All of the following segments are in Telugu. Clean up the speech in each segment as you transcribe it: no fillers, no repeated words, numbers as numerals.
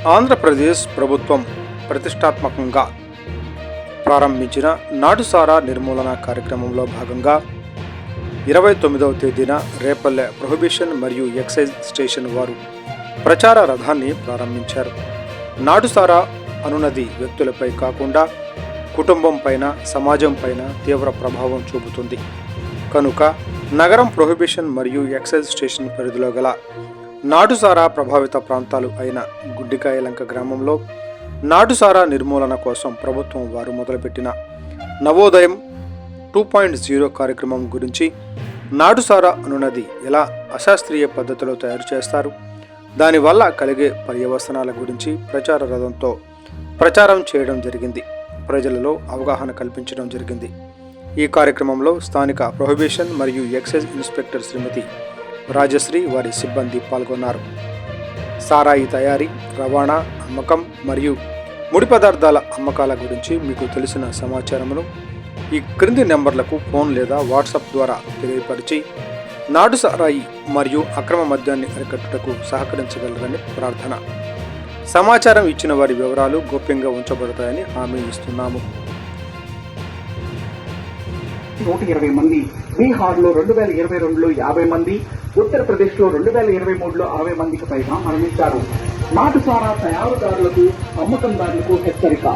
ఆంధ్రప్రదేశ్ ప్రభుత్వం ప్రతిష్టాత్మకంగా ప్రారంభించిన నాటుసారా నిర్మూలన కార్యక్రమంలో భాగంగా 29వ తేదీన రేపల్లె ప్రొహిబిషన్ మరియు ఎక్సైజ్ స్టేషన్ వారు ప్రచార రథాన్ని ప్రారంభించారు. నాటుసారా అనునది వ్యక్తులపై కాకుండా కుటుంబం పైన, సమాజం పైన తీవ్ర ప్రభావం చూపుతుంది కనుక నగరం ప్రొహిబిషన్ మరియు ఎక్సైజ్ స్టేషన్ పరిధిలో గల నాటుసారా ప్రభావిత ప్రాంతాలు అయిన గుడ్డికాయలంక గ్రామంలో నాటుసారా నిర్మూలన కోసం ప్రభుత్వం వారు మొదలుపెట్టిన నవోదయం 2.0 కార్యక్రమం గురించి, నాటుసారా అనునది ఎలా అశాస్త్రీయ పద్ధతిలో తయారు చేస్తారు, దానివల్ల కలిగే పర్యవసనాల గురించి ప్రచార రథంతో ప్రచారం చేయడం జరిగింది. ప్రజలలో అవగాహన కల్పించడం జరిగింది. ఈ కార్యక్రమంలో స్థానిక ప్రొహిబిషన్ మరియు ఎక్సైజ్ ఇన్స్పెక్టర్ శ్రీమతి రాజశ్రీ వారి సిబ్బంది పాల్గొన్నారు. సారాయి తయారీ, రవాణా, అమ్మకం మరియు ముడి పదార్థాల అమ్మకాల గురించి మీకు తెలిసిన సమాచారమును ఈ క్రింది నెంబర్లకు ఫోన్ లేదా వాట్సాప్ ద్వారా తెలియపరిచి నాటు సారాయి మరియు అక్రమ మద్యాన్ని అరికట్టుటకు సహకరించగలరని ప్రార్థన. సమాచారం ఇచ్చిన వారి వివరాలు గోప్యంగా ఉంచబడతాయని హామీ ఇస్తున్నాము. 120 మంది, బీహార్లో 2022లో 50 మంది, ఉత్తరప్రదేశ్లో 2023లో 60 మందికి పైగా మరణించారు. నాటుసారా తయారుదారులకు, అమ్మకందారులకు హెచ్చరిక.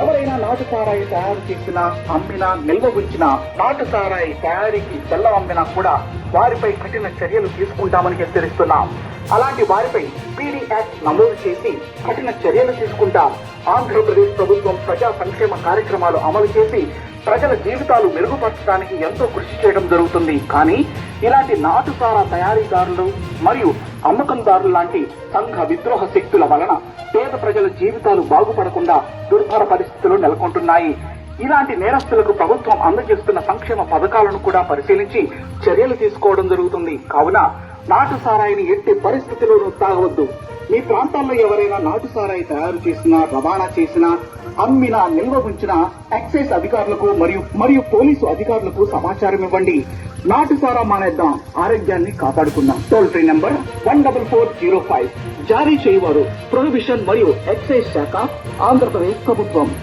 ఎవరైనా నాటుసారాయి తయారు చేసినా, అమ్మినా, నిల్వ ఉంచినా, నాటుసారాయి తయారీకి బెల్లం అమ్మినా కూడా వారిపై కఠిన చర్యలు తీసుకుంటామని హెచ్చరిస్తున్నాం. అలాంటి వారిపై పీడీ యాక్ట్ నమోదు చేసి కఠిన చర్యలు తీసుకుంటాం. ఆంధ్రప్రదేశ్ ప్రభుత్వం ప్రజా సంక్షేమ కార్యక్రమాలు అమలు చేసి ప్రజల జీవితాలు మెరుగుపరచడానికి ఎంతో కృషి చేయడం జరుగుతుంది. కానీ ఇలాంటి నాటుసారా తయారీదారులు మరియు అమ్మకందారులు లాంటి సంఘ విద్రోహ శక్తుల వలన పేద ప్రజల జీవితాలు బాగుపడకుండా దుర్భర పరిస్థితులు నెలకొంటున్నాయి. ఇలాంటి నేరస్తులకు ప్రభుత్వం అందజేస్తున్న సంక్షేమ పథకాలను కూడా పరిశీలించి చర్యలు తీసుకోవడం జరుగుతుంది. కావున నాటుసారాయిని ఎట్టి పరిస్థితుల్లోనూ తాగవద్దు. మీ ప్రాంతాల్లో ఎవరైనా నాటుసారాయి తయారు చేసినా, రవాణా చేసినా, అమ్మినా, నిల్వ ఉంచినా ఎక్సైజ్ అధికారులకు మరియు పోలీసు అధికారులకు సమాచారం ఇవ్వండి. నాటుసారా మానేద్దాం, ఆరోగ్యాన్ని కాపాడుకుందాం. Toll free number 14405. జారీ చేయవారు ప్రొహిబిషన్ మరియు ఎక్సైజ్ శాఖ, ఆంధ్రప్రదేశ్ ప్రభుత్వం.